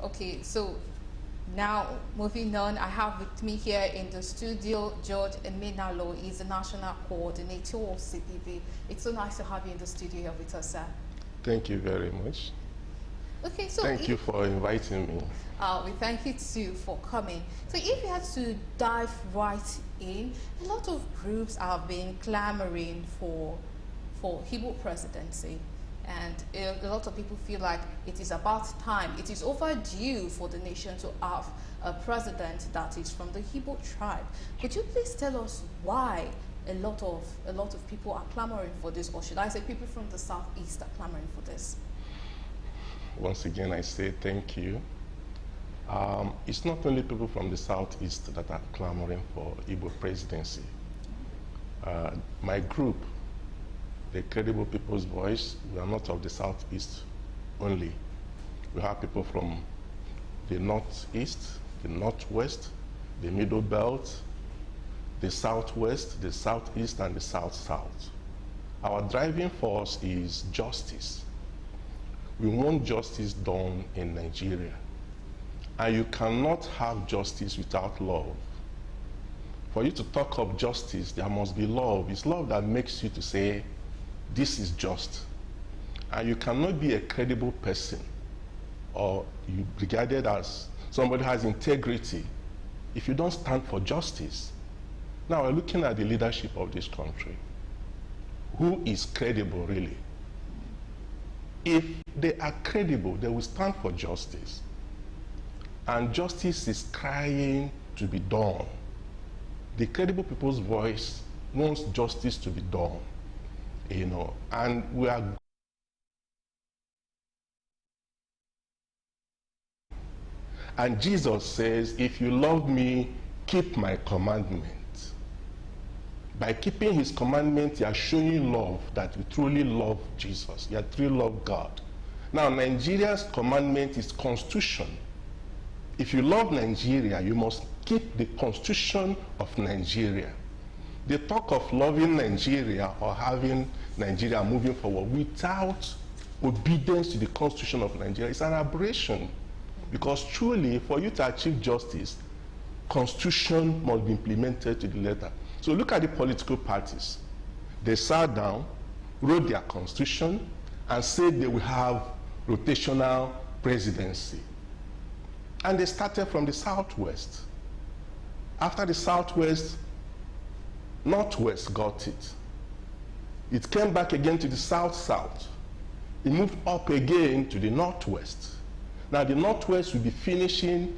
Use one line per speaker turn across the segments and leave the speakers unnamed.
Okay, so now moving on, I have with me here in the studio George Emenalo. He's the National Coordinator of CPV. It's so nice to have you in the studio here with us, sir.
Thank you very much.
Okay, so
thank you for inviting me.
We thank you too for coming. So if you had to dive right in, a lot of groups have been clamoring for Igbo presidency. And a lot of people feel like it is about time, it is overdue for the nation to have a president that is from the Igbo tribe. Could you please tell us why a lot of people are clamoring for this, or should I say people from the southeast are clamoring for this?
Once again, I say thank you. It's not only people from the southeast that are clamoring for Igbo presidency. My group, the Credible People's Voice, we are not of the southeast only. We have people from the northeast, the northwest, the middle belt, the southwest, the southeast, and the south-south. Our driving force is justice. We want justice done in Nigeria. And you cannot have justice without love. For you to talk of justice, there must be love. It's love that makes you to say, this is just. And you cannot be a credible person or you regarded as somebody who has integrity if you don't stand for justice. Now we're looking at the leadership of this country. Who is credible really? If they are credible, they will stand for justice. And justice is crying to be done. The Credible People's Voice wants justice to be done. You know, and we are and Jesus says, if you love me, keep my commandments. By keeping his commandments, you are showing love, that you truly love Jesus. You truly love God. Now, Nigeria's commandment is constitution. If you love Nigeria, you must keep the constitution of Nigeria. They talk of loving Nigeria or having Nigeria moving forward without obedience to the constitution of Nigeria. It's an aberration, because truly for you to achieve justice, constitution must be implemented to the letter. So look at the political parties. They sat down, wrote their constitution, and said they will have rotational presidency. And they started from the southwest. After the southwest, northwest got it. It came back again to the south-south. It moved up again to the northwest. Now the northwest will be finishing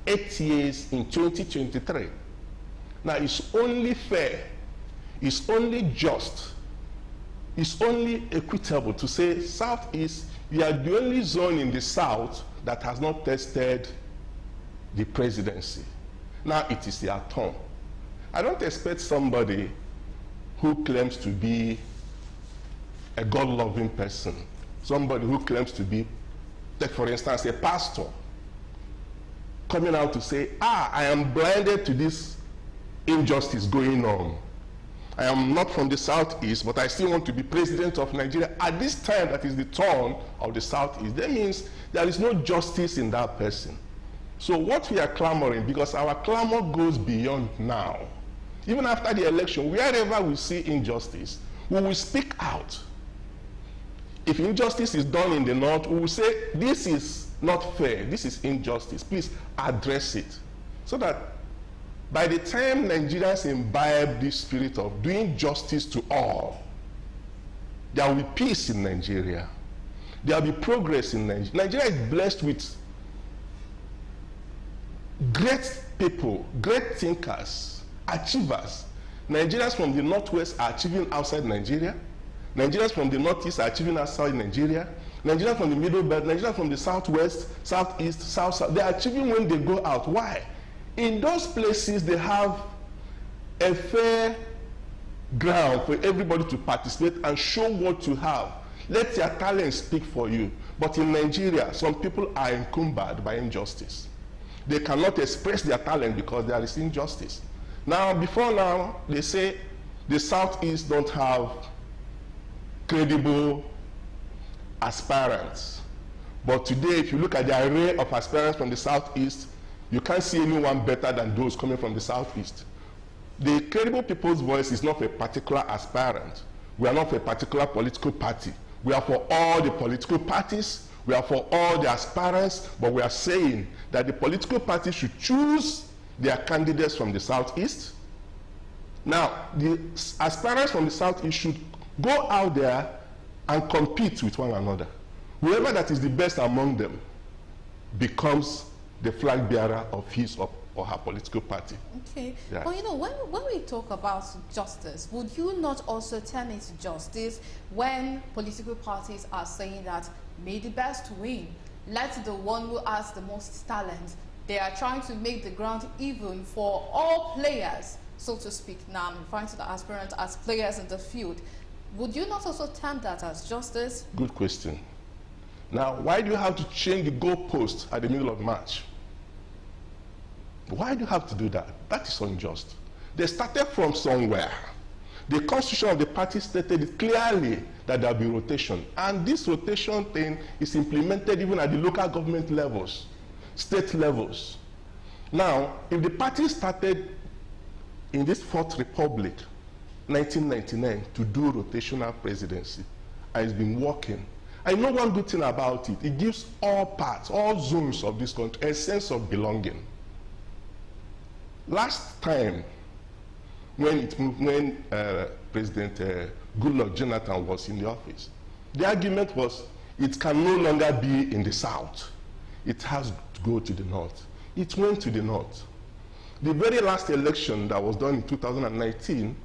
8 years in 2023. Now it's only fair, it's only just, it's only equitable to say southeast, we are the only zone in the south that has not tested the presidency. Now it is their turn. I don't expect somebody who claims to be a God-loving person, somebody who claims to be, take for instance, a pastor, coming out to say, I am blinded to this injustice going on. I am not from the southeast, but I still want to be president of Nigeria. At this time, that is the turn of the southeast. That means there is no justice in that person. So what we are clamoring, because our clamor goes beyond now. Even after the election, wherever we see injustice, we will speak out. If injustice is done in the north, we will say, this is not fair, this is injustice, please address it. So that by the time Nigerians imbibe this spirit of doing justice to all, there will be peace in Nigeria. There will be progress in Nigeria. Nigeria is blessed with great people, great thinkers, achievers. Nigerians from the northwest are achieving outside Nigeria. Nigerians from the northeast are achieving outside Nigeria. Nigerians from the middle belt, Nigerians from the southwest, southeast, south-south, they are achieving when they go out. Why? In those places, they have a fair ground for everybody to participate and show what you have. Let your talent speak for you. But in Nigeria, some people are encumbered by injustice. They cannot express their talent because there is injustice. Now, before now, they say the southeast don't have credible aspirants. But today, if you look at the array of aspirants from the Southeast, you can't see anyone better than those coming from the Southeast. The Credible People's Voice is not for a particular aspirant. We are not for a particular political party. We are for all the political parties. We are for all the aspirants, but we are saying that the political parties should choose their candidates from the Southeast. Now, the aspirants from the Southeast should go out there and compete with one another. Whoever that is the best among them becomes the flag bearer of his or her political party.
Okay.
Yeah.
But you know, when we talk about justice, would you not also term it justice when political parties are saying that may the best win, let the one who has the most talent? They are trying to make the ground even for all players, so to speak. Now I'm referring to the aspirants as players in the field. Would you not also term that as justice?
Good question. Now, why do you have to change the goalpost at the middle of March? Why do you have to do that? That is unjust. They started from somewhere. The constitution of the party stated it clearly that there will be rotation. And this rotation thing is implemented even at the local government levels, state levels. Now, if the party started in this Fourth Republic, 1999, to do rotational presidency, and it's been working, I know one good thing about it. It gives all parts, all zones of this country a sense of belonging. Last time, when President Goodluck Jonathan was in the office, the argument was it can no longer be in the South. It has to go to the North. It went to the North. The very last election that was done in 2019,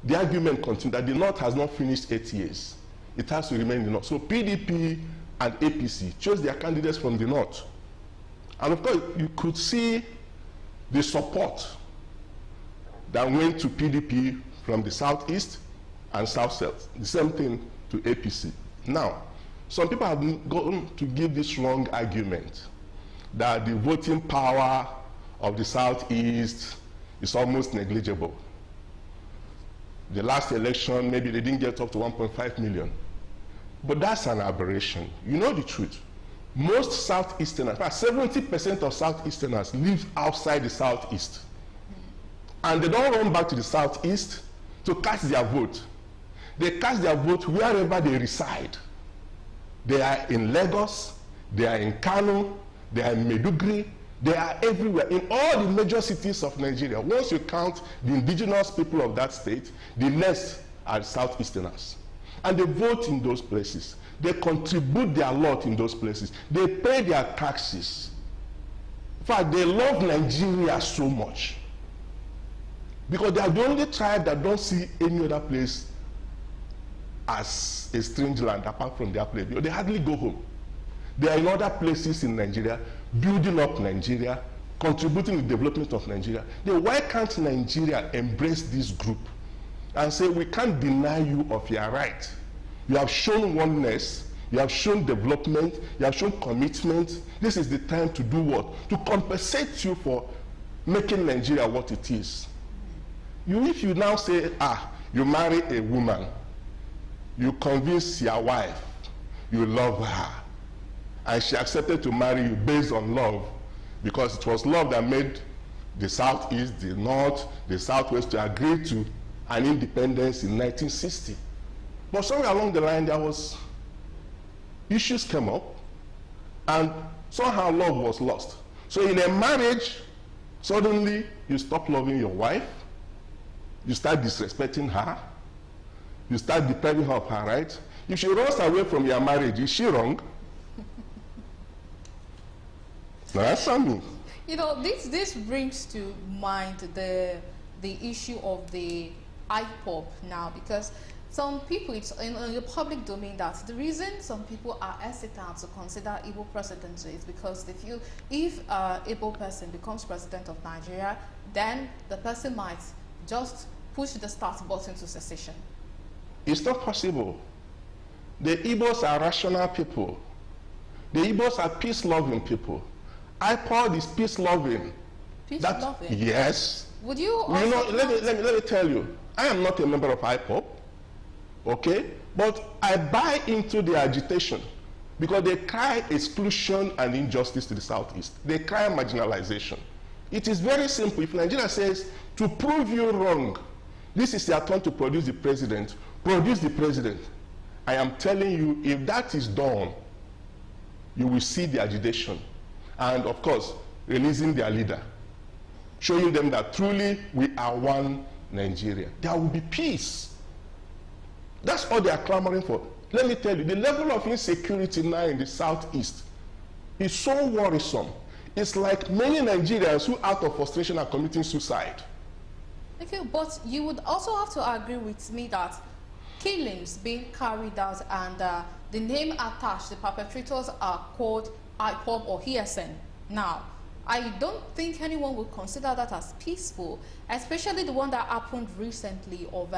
the argument continued that the North has not finished 8 years. It has to remain in the North. So PDP and APC chose their candidates from the North. And of course, you could see the support that went to PDP from the Southeast and South-South. The same thing to APC. Now, some people have gone to give this wrong argument that the voting power of the Southeast is almost negligible. The last election, maybe they didn't get up to 1.5 million. But that's an aberration. You know the truth. Most Southeasterners, 70% of Southeasterners live outside the Southeast. And they don't run back to the Southeast to cast their vote. They cast their vote wherever they reside. They are in Lagos, they are in Kano, they are in Maiduguri, they are everywhere, in all the major cities of Nigeria. Once you count the indigenous people of that state, the next are Southeasterners. And they vote in those places. They contribute their lot in those places. They pay their taxes. In fact, they love Nigeria so much because they are the only tribe that don't see any other place as a strange land apart from their place. They hardly go home. They are in other places in Nigeria, building up Nigeria, contributing to the development of Nigeria. Then why can't Nigeria embrace this group and say, we can't deny you of your right? You have shown oneness, you have shown development, you have shown commitment. This is the time to do what? To compensate you for making Nigeria what it is. If you now say, you marry a woman, you convince your wife, you love her, and she accepted to marry you based on love, because it was love that made the Southeast, the North, the Southwest to agree to an independence in 1960. But somewhere along the line, there was issues came up, and somehow love was lost. So in a marriage, suddenly you stop loving your wife, you start disrespecting her, you start depriving her of her rights. If she runs away from your marriage, is she wrong? Now answer me.
You know, this brings to mind the issue of the IPOB now, because some people, it's in the public domain that the reason some people are hesitant to consider Igbo presidency is because they feel if an Igbo person becomes president of Nigeria, then the person might just push the start button to secession.
It's not possible. The Igbos are rational people. The Igbos are peace-loving people. IPOB is peace-loving.
Peace-loving?
Yes.
Would you
You know, let me tell you, I am not a member of IPOB, okay? But I buy into the agitation Because they cry exclusion and injustice to the Southeast. They cry marginalization. It is very simple. If Nigeria says, to prove you wrong, this is your turn to produce the president, produce the president. I am telling you, if that is done, you will see the agitation. And of course, releasing their leader, showing them that truly we are one Nigeria. There will be peace. That's all they are clamoring for. Let me tell you, the level of insecurity now in the Southeast is so worrisome. It's like many Nigerians who out of frustration are committing suicide.
Okay, but you would also have to agree with me that killings being carried out and the name attached, the perpetrators are called IPOB or ESN. Now, I don't think anyone would consider that as peaceful, especially the one that happened recently of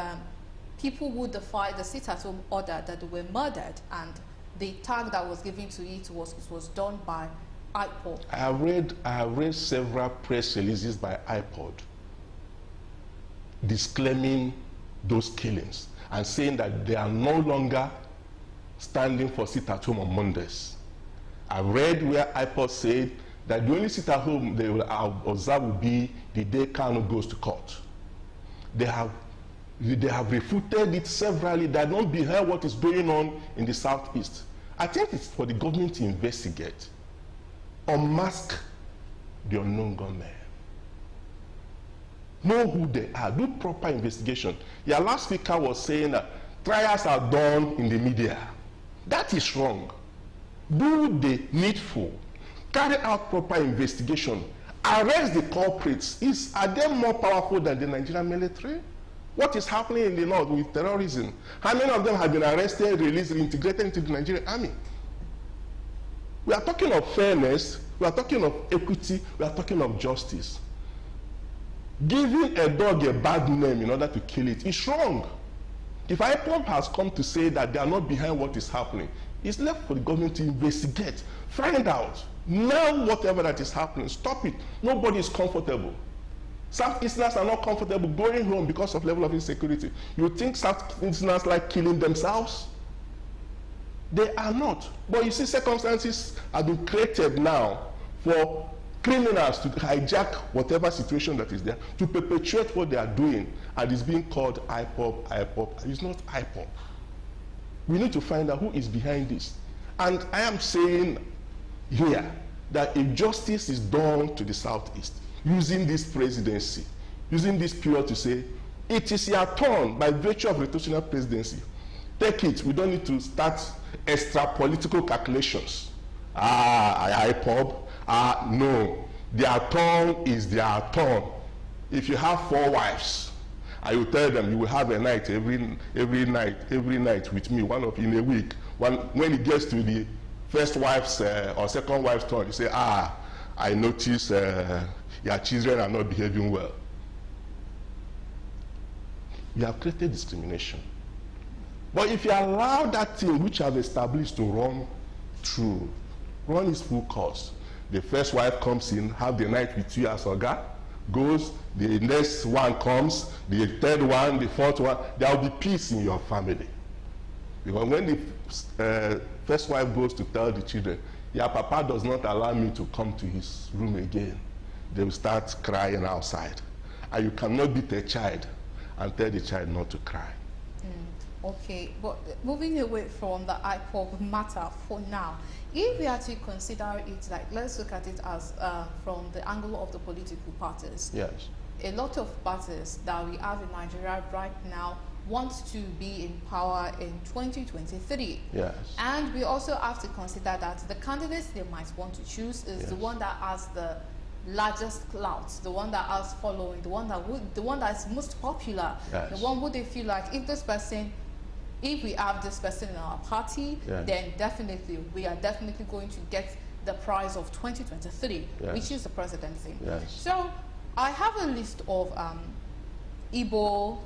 people who defied the sit-at-home order, that they were murdered, and the tag that was given to it was done by IPOB.
I have read several press releases by IPOB disclaiming those killings and saying that they are no longer standing for sit-at-home on Mondays. I read where IPOB said that the only sit-at-home they will observe will be the day Kanu goes to court. They have refuted it severally. They don't behind what is going on in the Southeast. I think it's for the government to investigate, unmask the unknown gunmen. Know who they are, do proper investigation. Your last speaker was saying that trials are done in the media. That is wrong. Do the needful. Carry out proper investigation. Arrest the culprits. Are they more powerful than the Nigerian military? What is happening in the north with terrorism? How many of them have been arrested, released, integrated into the Nigerian army? We are talking of fairness, we are talking of equity, we are talking of justice. Giving a dog a bad name in order to kill it is wrong. If IPOB has come to say that they are not behind what is happening, it's left for the government to investigate, find out, know whatever that is happening, stop it. Nobody is comfortable. Southeasterners are not comfortable going home because of level of insecurity. You think Southeasterners like killing themselves? They are not. But you see, circumstances have been created now for criminals to hijack whatever situation that is there, to perpetuate what they are doing, and it's being called IPOB. It's not IPOB. We need to find out who is behind this. And I am saying here that if justice is done to the Southeast, using this presidency, using this period to say, it is your turn by virtue of rotational presidency. Take it. We don't need to start extra political calculations. IPOB. No. Their turn is their turn. If you have 4 wives, I will tell them you will have a night every night with me, one of in a week. When it gets to the first wife's or second wife's turn, you say, I notice your children are not behaving well. You have created discrimination. But if you allow that thing which you have established to run through, run its full course, the first wife comes in, have the night with you as Oga, goes, the next one comes, the third one, the fourth one, there will be peace in your family. Because when the first wife goes to tell the children, your papa does not allow me to come to his room again, they will start crying outside. And you cannot beat a child and tell the child not to cry.
Okay, but moving away from the IPOB matter for now, if we are to consider it, like, let's look at it as from the angle of the political parties.
Yes.
A lot of parties that we have in Nigeria right now want to be in power in 2023.
Yes. And
we also have to consider that the candidates they might want to choose is the one that has the largest clout, the one that has following, the one that is most popular, the one who they feel like if we have this person in our party, then definitely we are definitely going to get the prize of 2023, which is the presidency. So I have a list of Igbo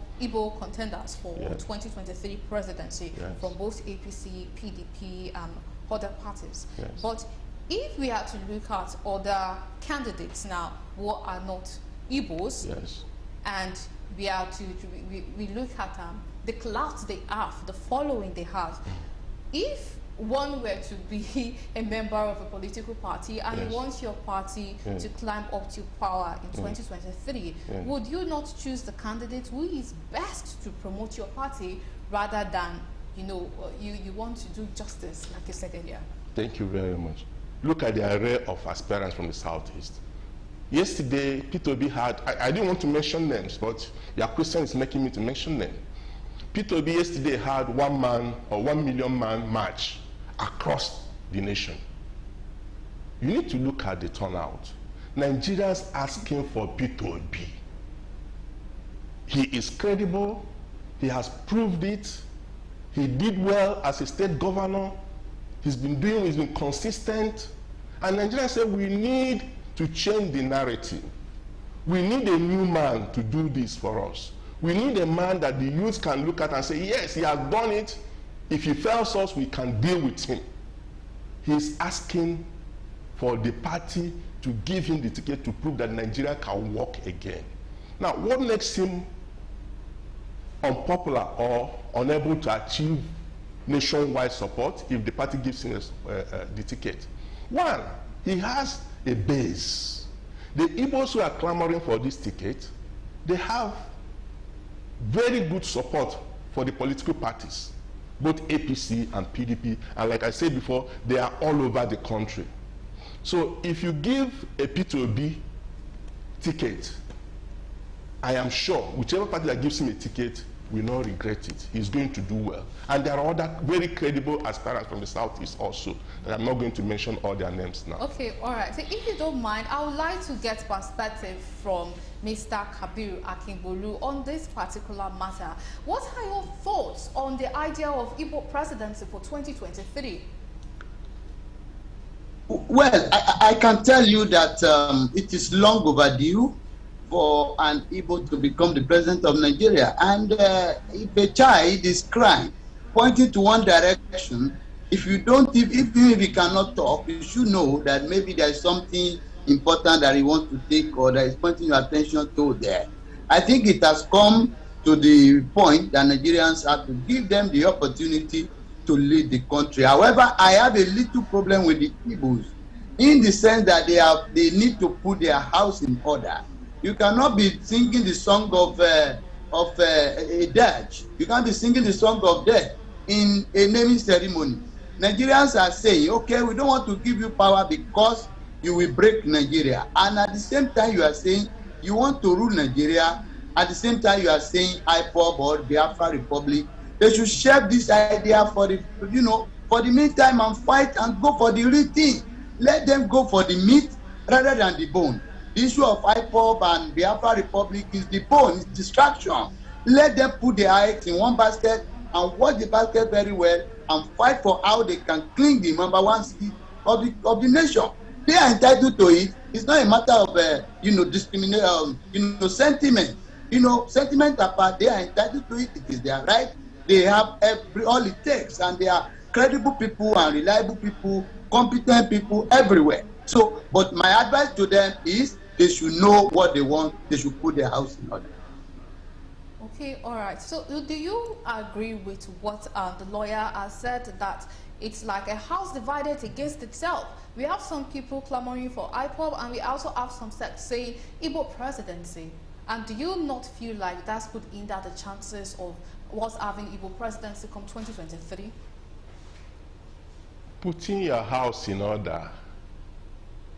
contenders for 2023 presidency from both APC, PDP, and other parties. But if we are to look at other candidates now who are not Igbos, and we are to we look at the clout they have, the following they have, if one were to be a member of a political party and
Yes.
you want your party
Yes.
to climb up to power in 2023,
Yes.
would you not choose the candidate who is best to promote your party rather than, you know, you want to do justice, like you said earlier?
Thank you very much. Look at the array of aspirants from the Southeast. Yesterday, P2B had, I didn't want to mention names, but your question is making me to mention them. P2B yesterday had 1 man or 1 million man march across the nation. You need to look at the turnout. Nigerians asking for P2B. He is credible. He has proved it. He did well as a state governor. He's been consistent. And Nigerians say we need to change the narrative. We need a new man to do this for us. We need a man that the youth can look at and say, yes, he has done it. If he fails us, we can deal with him. He's asking for the party to give him the ticket to prove that Nigeria can walk again. Now, what makes him unpopular or unable to achieve nationwide support if the party gives him the ticket? One, he has a base. The Igbos who are clamoring for this ticket, they have very good support for the political parties, both APC and PDP, and like I said before, they are all over the country. So if you give a P2B ticket, I am sure whichever party that gives him a ticket will not regret it. He's going to do well. And there are other very credible aspirants from the Southeast also that I'm not going to mention all their names now.
Okay, all right. So if you don't mind, I would like to get perspective from Mr. Kabiru Akingbolu on this particular matter. What are your thoughts on the idea of Igbo presidency for 2023?
Well, I can tell you that it is long overdue for an Igbo to become the president of Nigeria. And if a child is crying, pointing to one direction, if you don't, even if he cannot talk, you should know that maybe there is something important that he wants to take or that is pointing your attention to there. I think it has come to the point that Nigerians have to give them the opportunity to lead the country. However, I have a little problem with the Igbos in the sense that they need to put their house in order. You cannot be singing the song of a dirge. You can't be singing the song of death in a naming ceremony. Nigerians are saying, okay, we don't want to give you power because you will break Nigeria. And at the same time, you are saying you want to rule Nigeria. At the same time, you are saying IPOB or Biafra Republic. They should share this idea for the, for the meantime and fight and go for the real thing. Let them go for the meat rather than the bone. The issue of IPOB and Biafra Republic is the bone, it's distraction. Let them put their eggs in one basket and watch the basket very well and fight for how they can clean the number one seat of the nation. They are entitled to it. It's not a matter of discrimination, sentiment. Sentiment apart, they are entitled to it. It is their right. They have all it takes, and they are credible people and reliable people, competent people everywhere. So, but my advice to them is they should know what they want. They should put their house in order.
Okay, all right. So do you agree with what the lawyer has said, that it's like a house divided against itself? We have some people clamoring for IPOB, and we also have some sects saying Igbo presidency. And do you not feel like that's could hinder the chances of us having Igbo presidency come 2023?
Putting your house in order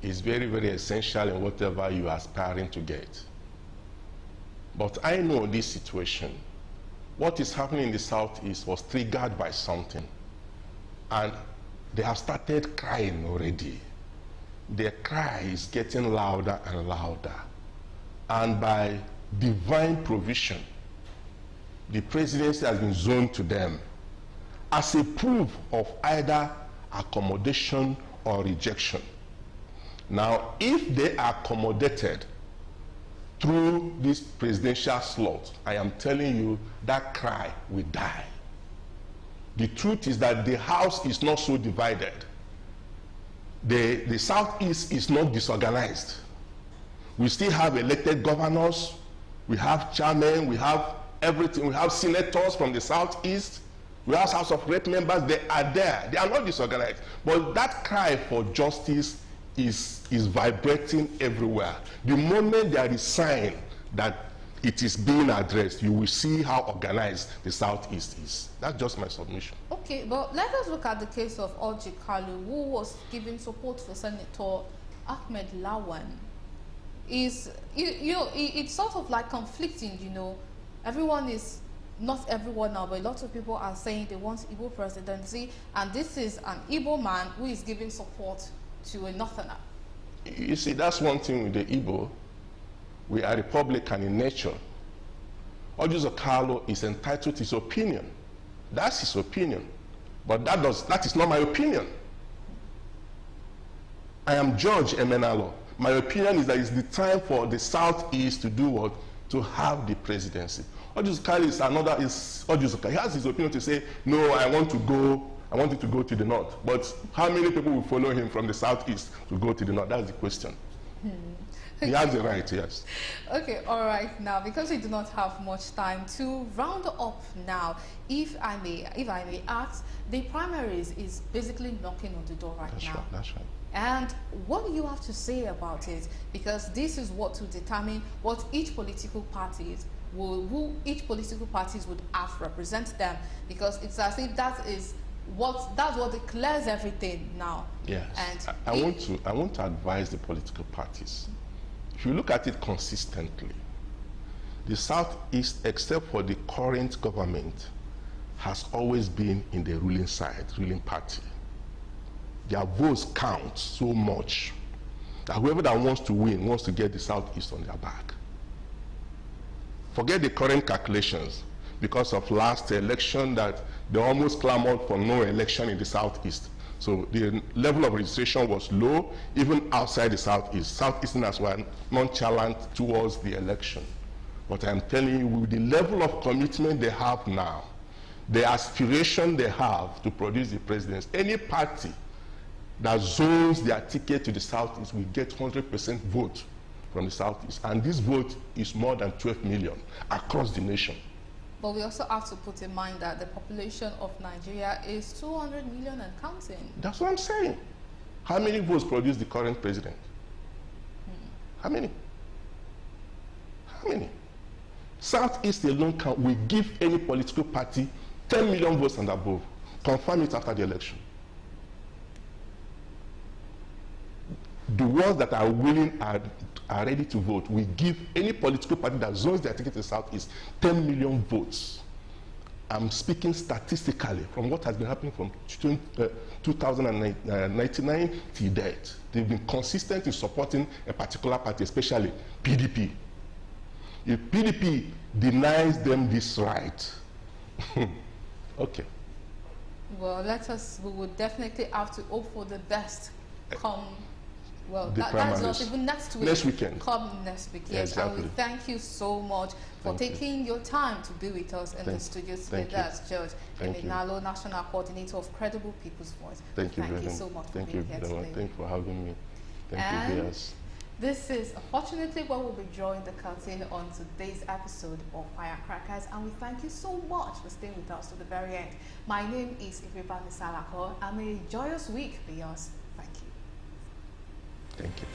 is very, very essential in whatever you are aspiring to get. But I know this situation. What is happening in the Southeast was triggered by something. And they have started crying already. Their cry is getting louder and louder. And by divine provision, the presidency has been zoned to them as a proof of either accommodation or rejection. Now, if they are accommodated through this presidential slot, I am telling you that cry will die. The truth is that the house is not so divided. The Southeast is not disorganized. We still have elected governors, we have chairmen, we have everything, we have senators from the Southeast, We have House of Rep members, they are there. They are not disorganized. But that cry for justice is vibrating everywhere. The moment there is sign that it is being addressed, you will see how organized the Southeast is. That's just my submission.
Okay, but let us look at the case of Orji Kalu, who was giving support for Senator Ahmed Lawan. It's sort of like conflicting, you know. Everyone is, not everyone now, but a lot of people are saying they want Igbo presidency, and this is an Igbo man who is giving support to a Northerner.
You see, that's one thing with the Igbo. We are Republican in nature. Orji Kalu is entitled to his opinion. That's his opinion. But that is not my opinion. I am George Emenalo. My opinion is that it's the time for the Southeast to do what? To have the presidency. Orji Kalu is Orji Kalu. He has his opinion to say, no, I want it to go to the north. But how many people will follow him from the Southeast to go to the north? That's the question. He has the right, yes.
Okay, all right. Now, because we do not have much time, to round up now, if I may ask, the primaries is basically knocking on the door right now.
Right, that's right.
And what do you have to say about it? Because this is what will determine what each political parties who each political parties would have represent them. Because it's as if that's what declares everything now.
Yes.
And
I want to advise the political parties. If you look at it consistently, the Southeast, except for the current government, has always been in the ruling side, ruling party. Their votes count so much that whoever that wants to win wants to get the Southeast on their back. Forget the current calculations. Because of last election that they almost clamored for no election in the Southeast. So the level of registration was low, even outside the Southeast. Southeasterners were nonchalant towards the election. But I'm telling you, with the level of commitment they have now, the aspiration they have to produce the presidents, any party that zones their ticket to the Southeast will get 100% vote from the Southeast. And this vote is more than 12 million across the nation.
But we also have to put in mind that the population of Nigeria is 200 million and counting.
That's what I'm saying. How many votes produced the current president? How many? How many? Southeast alone will give any political party 10 million votes and above. Confirm it after the election. The ones that are willing are ready to vote will give any political party that zones their ticket to the Southeast 10 million votes. I'm speaking statistically from what has been happening from 2099 till date. They've been consistent in supporting a particular party, especially PDP. If PDP denies them this right, okay.
Well, we would definitely have to hope for the best come. Well, that's not even next week.
Next weekend.
Come next week, yes.
Exactly.
And we thank you so much for taking your time to be with us in the studio today. That's George Emenalo, National Coordinator of Credible People's Voice.
Thank you
so much for
being
being here today.
Thank you for having me. Thank you, yes.
This is unfortunately where we'll be drawing the curtain on today's episode of Firecrackers, and we thank you so much for staying with us to the very end. My name is Ifeanyi Salako, and may a joyous week be yours. Thank you.
Thank you.